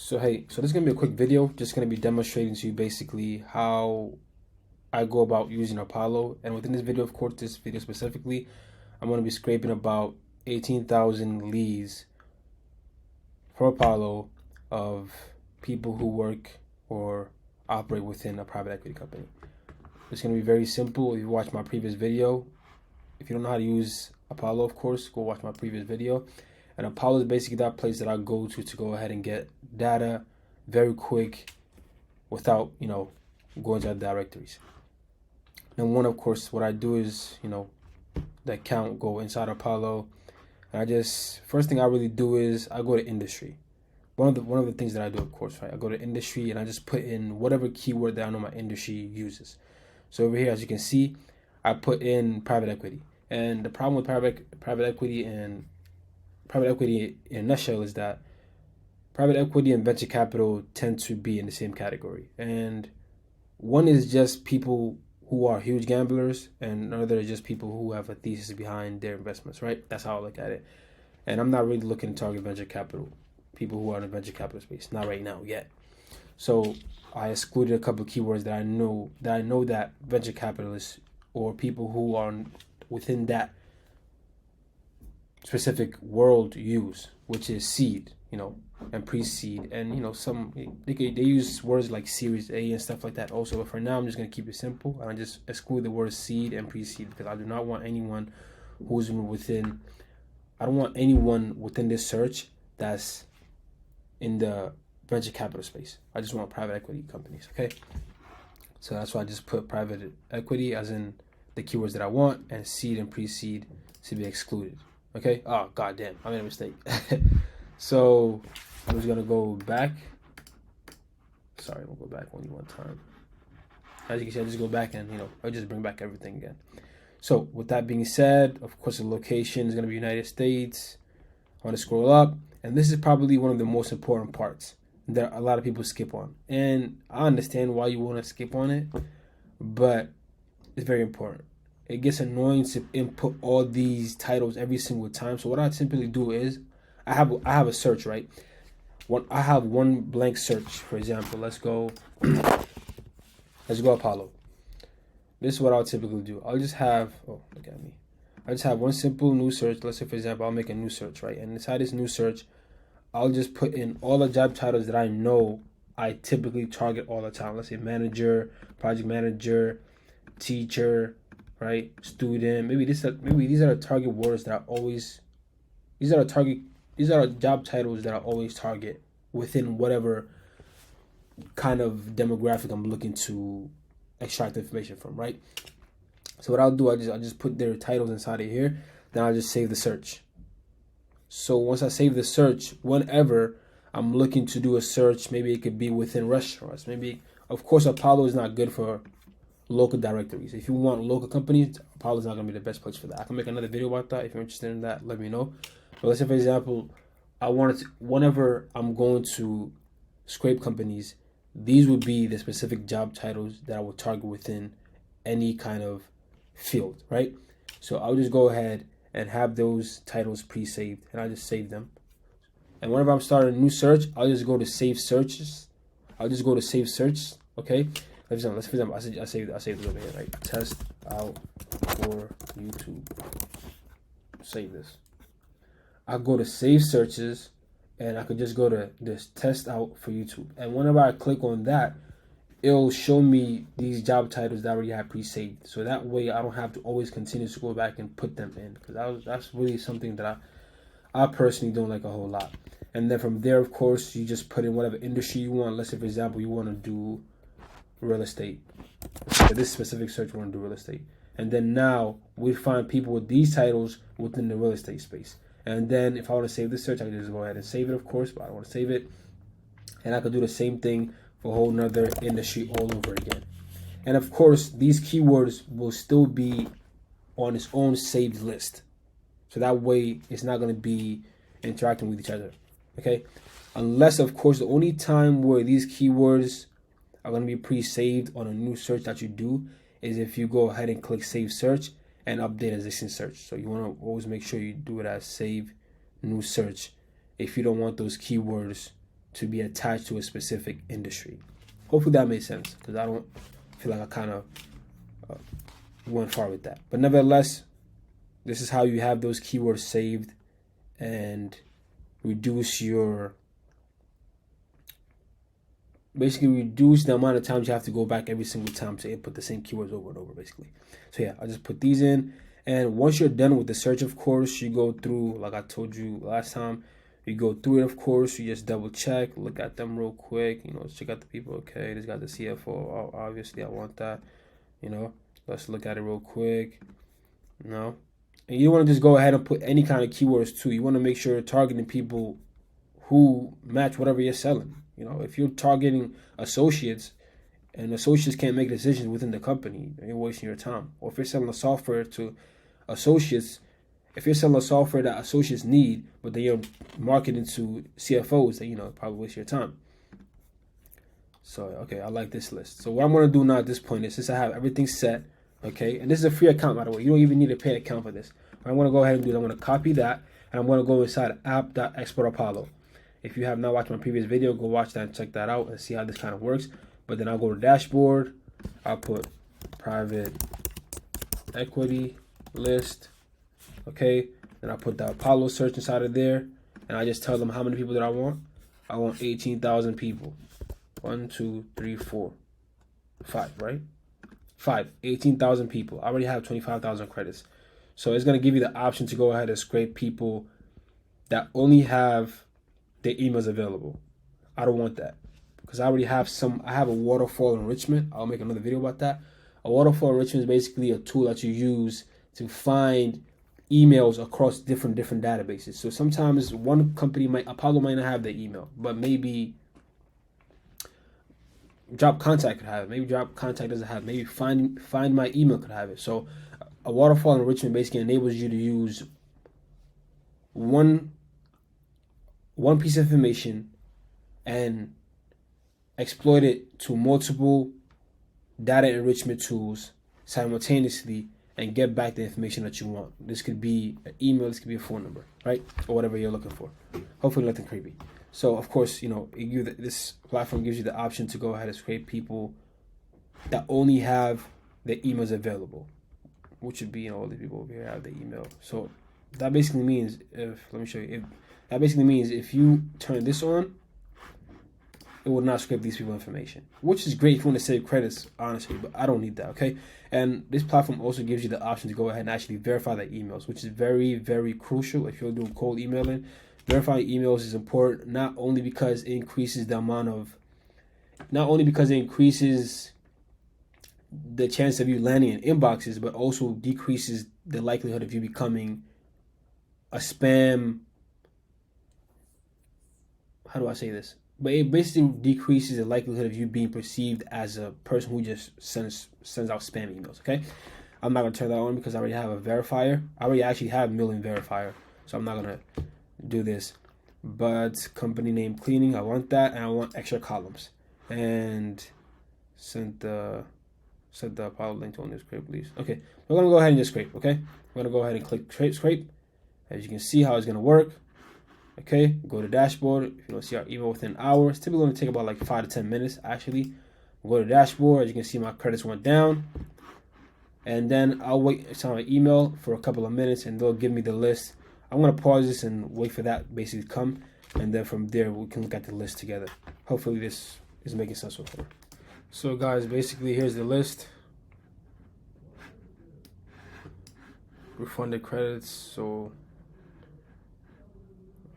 So this is gonna be a quick video, just gonna be demonstrating to you basically how I go about using Apollo. And within this video, of course, this video specifically, I'm gonna be scraping about 18,000 leads for Apollo of people who work or operate within a private equity company. It's gonna be very simple. If you watch my previous video, if you don't know how to use Apollo, of course, go watch my previous video. And Apollo is basically that place that I go to go ahead and get data very quick without, going to the directories. And one, of course, what I do is, the account go inside Apollo. And first thing I really do is I go to industry. One of the things that I do, of course, right? I go to industry and I just put in whatever keyword that I know my industry uses. So over here, as you can see, I put in private equity. And the problem with private equity in a nutshell is that private equity and venture capital tend to be in the same category. And one is just people who are huge gamblers, and another is just people who have a thesis behind their investments, right? That's how I look at it. And I'm not really looking to target venture capital, people who are in the venture capital space, not right now yet. So I excluded a couple of keywords that I know that venture capitalists or people who are within that specific world use, which is seed, and pre-seed, and some they use words like Series A and stuff like that also. But for now, I'm just gonna keep it simple and I just exclude the words seed and pre-seed because I do not want anyone who's within. I don't want anyone within this search that's in the venture capital space. I just want private equity companies. Okay, so that's why I just put private equity as in the keywords that I want, and seed and pre-seed to be excluded. Okay. Oh, goddamn. I made a mistake. So I'm just going to go back. Sorry, we'll go back only one time. As you can see, I just go back and, I'll just bring back everything again. So with that being said, of course, the location is going to be United States. I want to scroll up. And this is probably one of the most important parts that a lot of people skip on. And I understand why you want to skip on it, but it's very important. It gets annoying to input all these titles every single time. So what I typically do is I have a search, right? I have one blank search. For example, let's go Apollo. This is what I'll typically do. I'll just have look at me. I just have one simple new search. Let's say, for example, I'll make a new search, right? And inside this new search, I'll just put in all the job titles that I know I typically target all the time. Let's say manager, project manager, teacher, right? Student. Maybe these are the target words that these are job titles that I always target within whatever kind of demographic I'm looking to extract information from, right? So what I'll do, I just put their titles inside of here, then I'll just save the search. So once I save the search, whenever I'm looking to do a search, maybe it could be within restaurants. Maybe, of course, Apollo is not good for local directories. If you want local companies, Apollo is not going to be the best place for that. I can make another video about that. If you're interested in that, let me know. But let's say, for example, whenever I'm going to scrape companies, these would be the specific job titles that I would target within any kind of field, right? So I'll just go ahead and have those titles pre-saved, and I just save them. And whenever I'm starting a new search, I'll just go to save searches. Okay. For example, I saved this over here, right? Test out for YouTube. Save this. I'll go to save searches, and I could just go to this test out for YouTube. And whenever I click on that, it'll show me these job titles that I already have pre-saved. So that way I don't have to always continue to go back and put them in, because that's really something that I personally don't like a whole lot. And then from there, of course, you just put in whatever industry you want. Let's say, for example, you want to do real estate. For this specific search, we want to do real estate. And then now we find people with these titles within the real estate space. And then if I want to save this search, I can just go ahead and save it, of course, but I don't want to save it. And I could do the same thing for a whole nother industry all over again. And of course, these keywords will still be on its own saved list. So that way it's not going to be interacting with each other. Okay? Unless, of course, the only time where these keywords are going to be pre-saved on a new search that you do is if you go ahead and click save search and update existing search. So you want to always make sure you do it as save new search if you don't want those keywords to be attached to a specific industry. Hopefully that made sense, because I don't feel like I kind of went far with that. But nevertheless, this is how you have those keywords saved and reduce the amount of times you have to go back every single time to input the same keywords over and over, basically. So yeah, I'll just put these in. And once you're done with the search, of course, you go through, like I told you last time, you go through it, of course, you just double check, look at them real quick, check out the people. Okay, this got the CFO. Oh, obviously I want that, let's look at it real quick, And you don't want to just go ahead and put any kind of keywords too. You want to make sure you're targeting people who match whatever you're selling. If you're targeting associates and associates can't make decisions within the company, you're wasting your time. Or if you're selling a software to associates, if you're selling a software that associates need, but then you're marketing to CFOs, then probably waste your time. So okay, I like this list. So what I'm gonna do now at this point is, since I have everything set, okay, and this is a free account, by the way, you don't even need a paid account for this. What I'm gonna go ahead and do is I'm gonna copy that, and I'm gonna go inside app.exportapollo. If you have not watched my previous video, go watch that and check that out and see how this kind of works. But then I'll go to dashboard, I'll put private equity list, okay, then I'll put the Apollo search inside of there, and I just tell them how many people that I want. I want 18,000 people. 1, 2, 3, 4, 5, right? 5, 18,000 people. I already have 25,000 credits. So it's going to give you the option to go ahead and scrape people that only have their emails available. I don't want that, because I already have I have a waterfall enrichment. I'll make another video about that. A waterfall enrichment is basically a tool that you use to find emails across different databases. So sometimes one company Apollo might not have the email, but maybe Drop Contact could have it. Maybe Drop Contact doesn't have it. Maybe Find My Email could have it. So a waterfall enrichment basically enables you to use one piece of information and exploit it to multiple data enrichment tools simultaneously and get back the information that you want. This could be an email, this could be a phone number, right? Or whatever you're looking for. Hopefully nothing creepy. So of course, this platform gives you the option to go ahead and scrape people that only have their emails available, which would be, all these people over here have the email. So that basically means if you turn this on, it will not scrape these people's information, which is great if you want to save credits, honestly, but I don't need that, okay? And this platform also gives you the option to go ahead and actually verify the emails, which is very, very crucial if you're doing cold emailing. Verifying emails is important, not only because it increases the chance of you landing in inboxes, but also decreases the likelihood of you becoming a spam. How do I say this? But it basically decreases the likelihood of you being perceived as a person who just sends out spam emails, okay? I'm not going to turn that on because I already have a verifier. I already actually have Million Verifier, so I'm not going to do this. But company name cleaning, I want that, and I want extra columns. And send the Apollo link to on this scrape, please. Okay, we're going to go ahead and just scrape, okay? We're going to go ahead and click scrape. As you can see how it's going to work. Okay, go to dashboard. If you don't see our email within hours, typically only take about like 5 to 10 minutes actually. We'll go to dashboard. As you can see, my credits went down. And then I'll wait on my email for a couple of minutes and they'll give me the list. I'm going to pause this and wait for that basically to come. And then from there, we can look at the list together. Hopefully this is making sense so far. So guys, basically here's the list. Refunded credits, so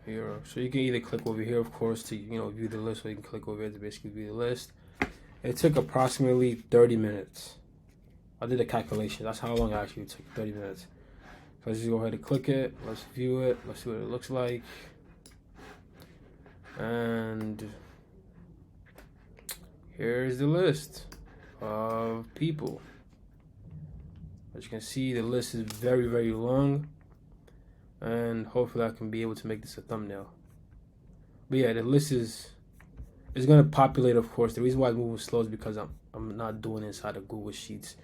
here, so you can either click over here, of course, to view the list, or you can click over here to basically view the list. It took approximately 30 minutes. I did a calculation. That's how long it actually took, 30 minutes. So let's just go ahead and click it. Let's view it. Let's see what it looks like. And here's the list of people. As you can see, the list is very, very long. And hopefully I can be able to make this a thumbnail. But yeah, the list is going to populate, of course. The reason why it's moving slow is because I'm not doing it inside of Google Sheets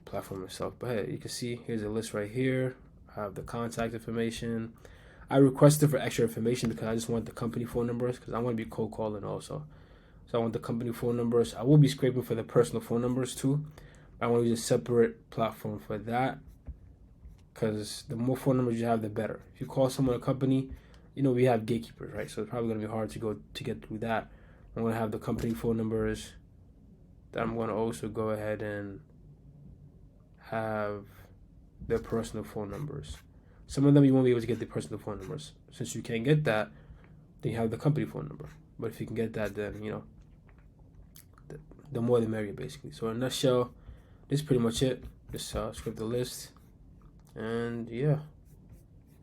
platform itself. But hey, you can see here's a list right here. I have the contact information. I requested for extra information because I just want the company phone numbers because I want to be cold calling also. So I want the company phone numbers. I will be scraping for the personal phone numbers too. I want to use a separate platform for that because the more phone numbers you have, the better. If you call someone a company, we have gatekeepers, right? So it's probably going to be hard to get through that. I'm going to have the company phone numbers. Then I'm going to also go ahead and have their personal phone numbers. Some of them you won't be able to get the personal phone numbers. Since you can't get that, then you have the company phone number. But if you can get that, then the more the merrier, basically. So in a nutshell, this is pretty much it. Just script the list, and yeah.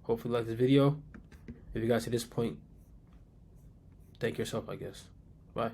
Hopefully you like this video. If you got to this point, thank yourself, I guess. Bye.